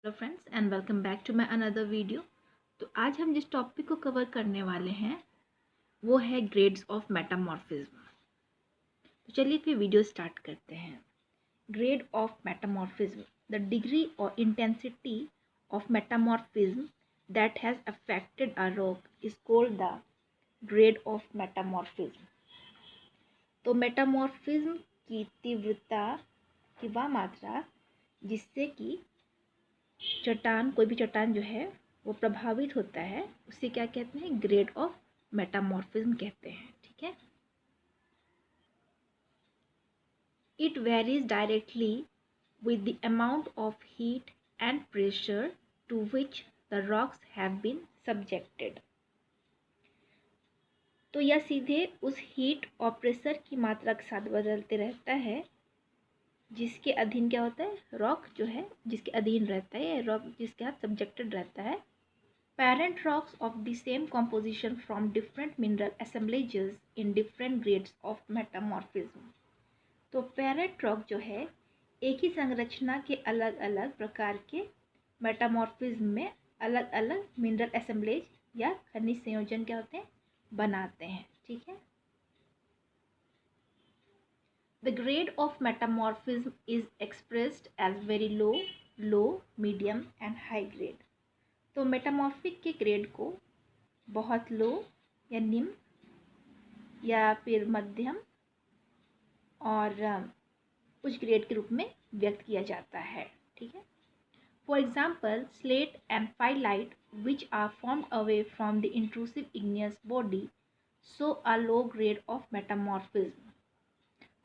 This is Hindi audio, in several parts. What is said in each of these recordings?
Hello friends and welcome back to my another video. तो आज हम जिस टॉपिक को कवर करने वाले हैं वो है ग्रेड्स ऑफ मेटामॉर्फिज्म। तो चलिए फिर वीडियो स्टार्ट करते हैं। Grade of metamorphism, the degree और intensity of metamorphism that has affected a rock is called the grade of metamorphism. तो मेटामॉर्फिज्म की तीव्रता की वह मात्रा जिससे कि चट्टान, कोई भी चट्टान जो है वो प्रभावित होता है, उसे क्या कहते हैं? ग्रेड ऑफ मेटामॉर्फिज्म कहते हैं। ठीक है। It varies directly with the amount of heat and pressure to which the rocks have been subjected। तो यह सीधे उस हीट और प्रेशर की मात्रा के साथ बदलते रहता है जिसके अधीन क्या होता है? रॉक जो है जिसके अधीन रहता है, या रॉक जिसके साथ सब्जेक्टेड रहता है। Parent rocks of the same composition from different mineral assemblages in different grades of metamorphism। तो पेरेंट रॉक जो है एक ही संरचना के अलग अलग प्रकार के मेटामॉर्फिज्म में अलग अलग मिनरल असेंबलेज या खनिज संयोजन क्या होते हैं? बनाते हैं। ठीक है। The grade of metamorphism is expressed as very low, low, medium and high grade। तो मेटामॉर्फिक के ग्रेड को बहुत लो या निम्न या फिर मध्यम और उच्च ग्रेड के रूप में व्यक्त किया जाता है। ठीक है। For example, slate and phyllite which are formed away from the intrusive igneous body show a low grade of metamorphism,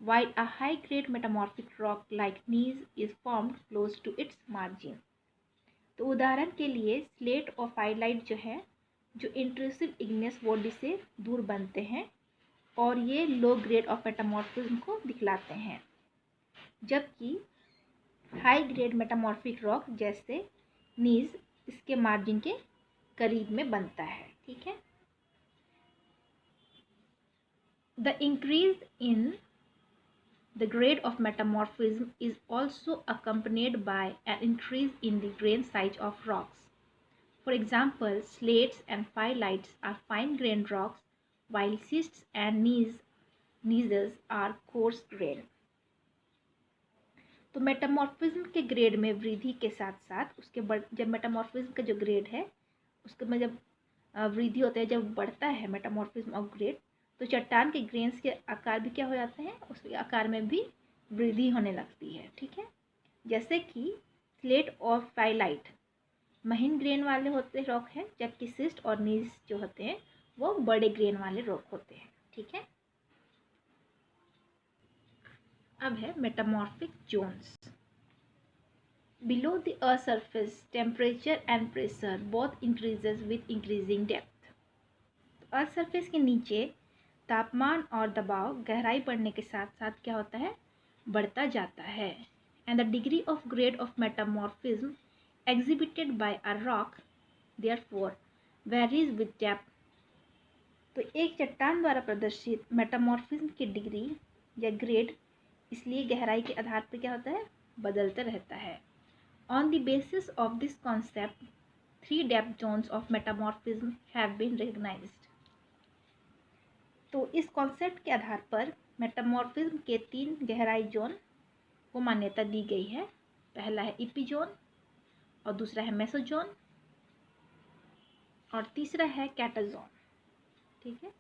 while a high grade metamorphic rock like gneiss is formed close to its margin। तो उदाहरण के लिए स्लेट और फाइलाइट जो है जो इंट्रूसिव इग्नियस बॉडी से दूर बनते हैं और ये लो ग्रेड ऑफ मेटामॉर्फिज्म को दिखलाते हैं, जबकि हाई ग्रेड मेटामॉर्फिक रॉक जैसे नीज इसके मार्जिन के करीब में बनता है। ठीक है। The increase in the grade of metamorphism is also accompanied by an increase in the grain size of rocks। For example, slates and phyllites are fine-grained rocks, while schists and gneisses are coarse-grained। तो मेटामॉर्फिज्म के ग्रेड में वृद्धि के साथ साथ उसके जब मेटामॉर्फिज्म का जो ग्रेड है उसके में जब वृद्धि होता है, जब बढ़ता है मेटामॉर्फिज्म ऑफ ग्रेड, तो चट्टान के ग्रेन्स के आकार भी क्या हो जाते हैं? उसके आकार में भी वृद्धि होने लगती है। ठीक है। जैसे कि स्लेट और फाइलाइट महीन ग्रेन वाले होते रॉक हैं, जबकि सिस्ट और नीज जो होते हैं वो बड़े ग्रेन वाले रॉक होते हैं। ठीक है। अब है metamorphic zones. Below the earth surface temperature and pressure both increases with increasing depth. Earth surface के नीचे तापमान और दबाव गहराई बढ़ने के साथ साथ क्या होता है? बढ़ता जाता है। And the degree of grade of metamorphism exhibited by a rock therefore varies with depth। तो एक चट्टान द्वारा प्रदर्शित मेटामॉर्फिज्म की डिग्री या ग्रेड इसलिए गहराई के आधार पर क्या होता है? बदलता रहता है। On the basis of this concept 3 depth zones of metamorphism have been recognised. तो इस कॉन्सेप्ट के आधार पर मेटामॉर्फिज्म के 3 गहराई जोन को मान्यता दी गई है। पहला है इपीजोन, और दूसरा है मेसोजोन, और तीसरा है कैटाजोन। ठीक है।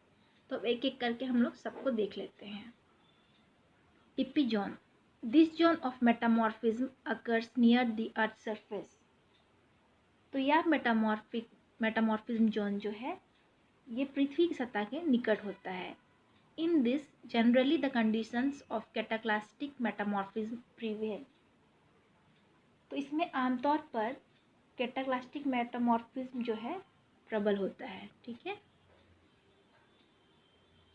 तो एक एक करके हम लोग सबको देख लेते हैं। Epizone, this zone of metamorphism occurs near the earth surface. तो यह मेटामॉर्फिज्म जोन जो है ये पृथ्वी की सतह के निकट होता है। In this generally the conditions of cataclastic metamorphism prevail. तो इसमें आमतौर पर कैटाक्लास्टिक मेटामॉर्फिज्म जो है प्रबल होता है। ठीक है।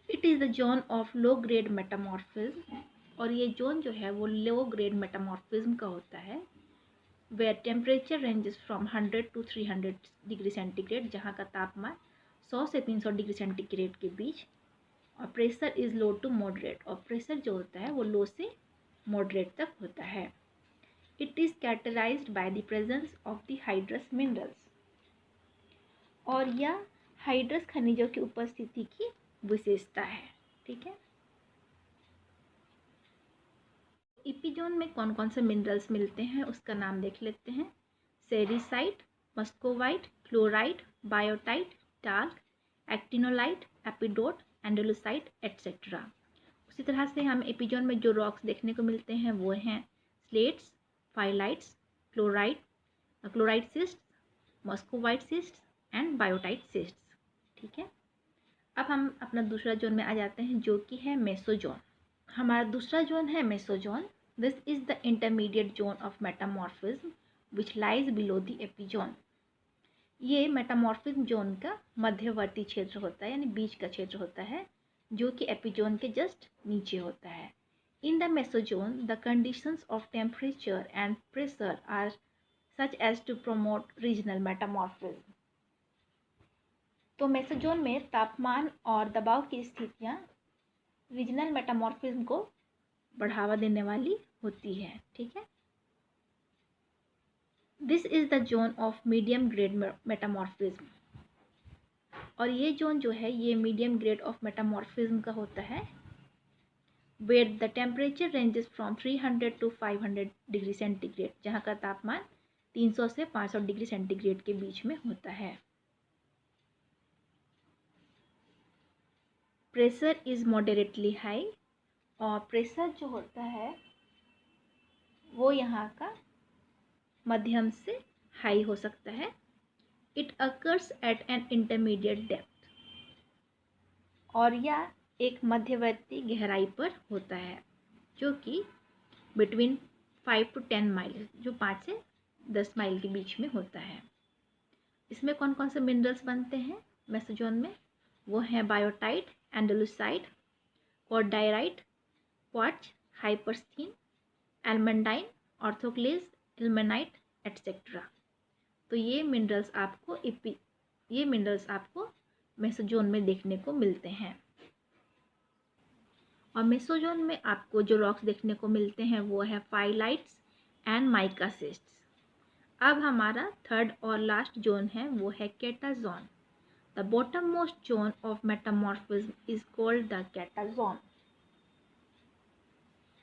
It is the zone of low grade metamorphism, और ये जोन जो है वो लो ग्रेड मेटामॉर्फिज्म का होता है। Where temperature ranges from 100 to 300 degree centigrade, जहाँ का तापमान 100 से 300 डिग्री सेंटीग्रेड के बीच, और pressure is low to moderate, और प्रेशर जो होता है वो लो से मॉडरेट तक होता है। It is characterised by the presence of the hydrous minerals, और यह हाइड्रस खनिजों की उपस्थिति की विशेषता है। ठीक है, इपीजोन में कौन कौन से मिनरल्स मिलते हैं उसका नाम देख लेते हैं। Sericite, muscovite, chlorite, biotite, talc, actinolite, epidote, andalusite etcetera. उसी तरह से हम एपिजोन में जो रॉक्स देखने को मिलते हैं वो हैं slates, phyllites, chlorite schist, muscovite schist and biotite schist. ठीक है, अब हम अपना दूसरा जोन में आ जाते हैं जो कि है मेसोजोन। हमारा दूसरा जोन है mesozone. This is the intermediate zone of metamorphism which lies below the epizone. ये मेटामॉर्फिज्म जोन का मध्यवर्ती क्षेत्र होता है, यानी बीच का क्षेत्र होता है, जो कि एपिजोन के जस्ट नीचे होता है। In the mesozone the conditions of temperature and pressure are such as to promote regional metamorphism. तो मेसोजोन में तापमान और दबाव की स्थितियाँ रीजनल मेटामॉर्फिज्म को बढ़ावा देने वाली होती है। ठीक है, this is the zone of medium grade metamorphism, और ये जोन जो है ये मीडियम ग्रेड ऑफ मेटामॉर्फिज्म का होता है, where the temperature ranges from 300 to 500 degree centigrade, जहाँ का तापमान 300 से 500 डिग्री सेंटीग्रेड के बीच में होता है। प्रेशर इज मॉडरेटली हाई, और प्रेशर जो होता है वो यहाँ का मध्यम से हाई हो सकता है। It occurs at an intermediate depth, और यह एक मध्यवर्ती गहराई पर होता है जो कि बिटवीन 5 to 10 माइल, जो 5 से 10 माइल के बीच में होता है। इसमें कौन कौन से मिनरल्स बनते हैं मेसोजोन में? वो हैं बायोटाइट, एंडोलुसाइट, कॉर्डाइराइट, क्वार्ट्ज, हाइपरस्थीन, एल्मंडाइन, ऑर्थोक्लेज, इल्मेनाइट एट्सेट्रा। तो ये मिनरल्स आपको मेसोजोन में देखने को मिलते हैं। और मेसोजोन में आपको जो रॉक्स देखने को मिलते हैं वो है फाइलाइट्स एंड माइकासिस्ट्स। अब हमारा थर्ड और लास्ट जोन है वो है catazone. The bottom most zone of metamorphism is called the catazone.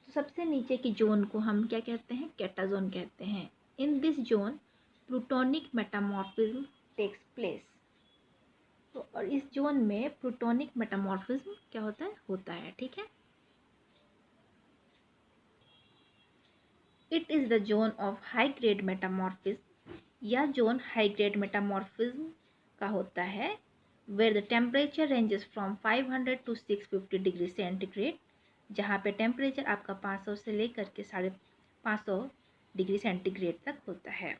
सबसे नीचे की जोन को हम क्या कहते हैं? कैटाजोन कहते हैं। In this zone plutonic metamorphism takes place. तो और इस जोन में प्लूटोनिक मेटामॉर्फिज्म क्या होता है। ठीक है, it is the zone of high grade metamorphism. यह जोन हाई ग्रेड मेटामॉर्फिज्म का होता है, where the temperature ranges from 500 to 650 degree centigrade, जहाँ पे टेम्परेचर आपका 500 से लेकर के 550 डिग्री सेंटीग्रेड तक होता है।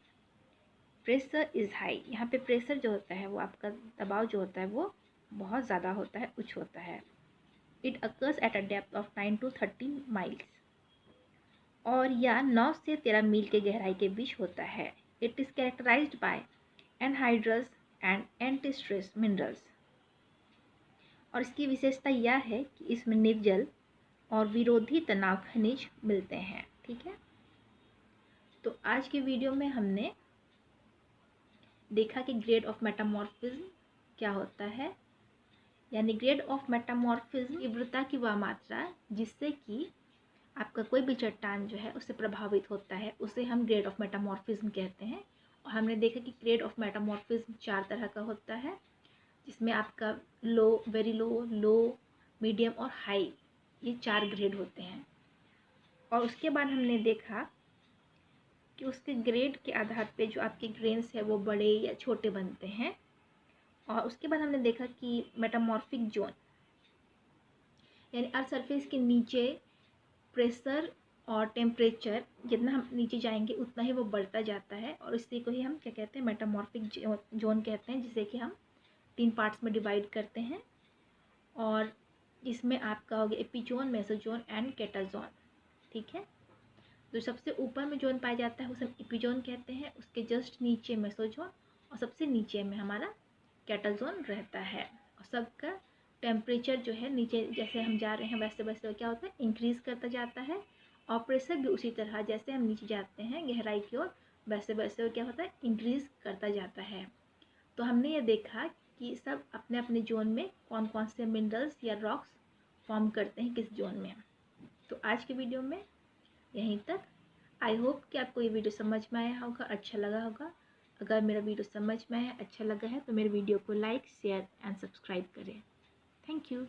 Pressure is high. यहाँ पे प्रेशर जो होता है वो आपका दबाव जो होता है वो बहुत ज़्यादा होता है, उच्च होता है। It occurs at a depth of 9 to 13 miles, और यह 9 से 13 मील के गहराई के बीच होता है। It is characterised by anhydrous and antistress minerals, और इसकी विशेषता यह है कि इसमें निर्जल और विरोधी तनाव खनिज मिलते हैं। ठीक है, तो आज के वीडियो में हमने देखा कि ग्रेड ऑफ मेटामॉर्फिज्म क्या होता है, यानी ग्रेड ऑफ मेटामॉर्फिज्म तीव्रता की वह मात्रा जिससे कि आपका कोई भी चट्टान जो है उससे प्रभावित होता है, उसे हम ग्रेड ऑफ मेटामॉर्फिज्म कहते हैं। और हमने देखा कि ग्रेड ऑफ मेटामॉर्फिज्म 4 तरह का होता है, जिसमें आपका लो, वेरी लो, मीडियम और हाई, ये 4 ग्रेड होते हैं। और उसके बाद हमने देखा कि उसके ग्रेड के आधार पे जो आपके ग्रेन्स है वो बड़े या छोटे बनते हैं। और उसके बाद हमने देखा कि मेटामॉर्फिक जोन यानी अर्थ सरफेस के नीचे प्रेशर और टेम्परेचर जितना हम नीचे जाएंगे उतना ही वो बढ़ता जाता है, और इसी को ही हम क्या कहते हैं? मेटामॉर्फिक जोन कहते हैं, जिसे कि हम 3 पार्ट्स में डिवाइड करते हैं। और इसमें आपका हो गया एपिजोन, मेसोजोन एंड कैटाजोन। ठीक है, तो सबसे ऊपर में जोन पाया जाता है उसे हम एपिजोन कहते हैं, उसके जस्ट नीचे मेसोजोन, और सबसे नीचे में हमारा कैटाजोन रहता है। और सबका टेम्परेचर जो है नीचे जैसे हम जा रहे हैं वैसे वैसे क्या होता है? इंक्रीज़ करता जाता है, और प्रेशर भी उसी तरह, जैसे हम नीचे जाते हैं गहराई की ओर, वैसे वैसे वो क्या होता है, इंक्रीज़ करता जाता है। तो हमने ये देखा कि सब अपने अपने जोन में कौन कौन से मिनरल्स या रॉक्स फॉर्म करते हैं किस जोन में। तो आज के वीडियो में यहीं तक। आई होप कि आपको ये वीडियो समझ में आया होगा, अच्छा लगा होगा। अगर मेरा वीडियो समझ में आया, अच्छा लगा है, तो मेरे वीडियो को लाइक, शेयर एंड सब्सक्राइब करें। Thank you.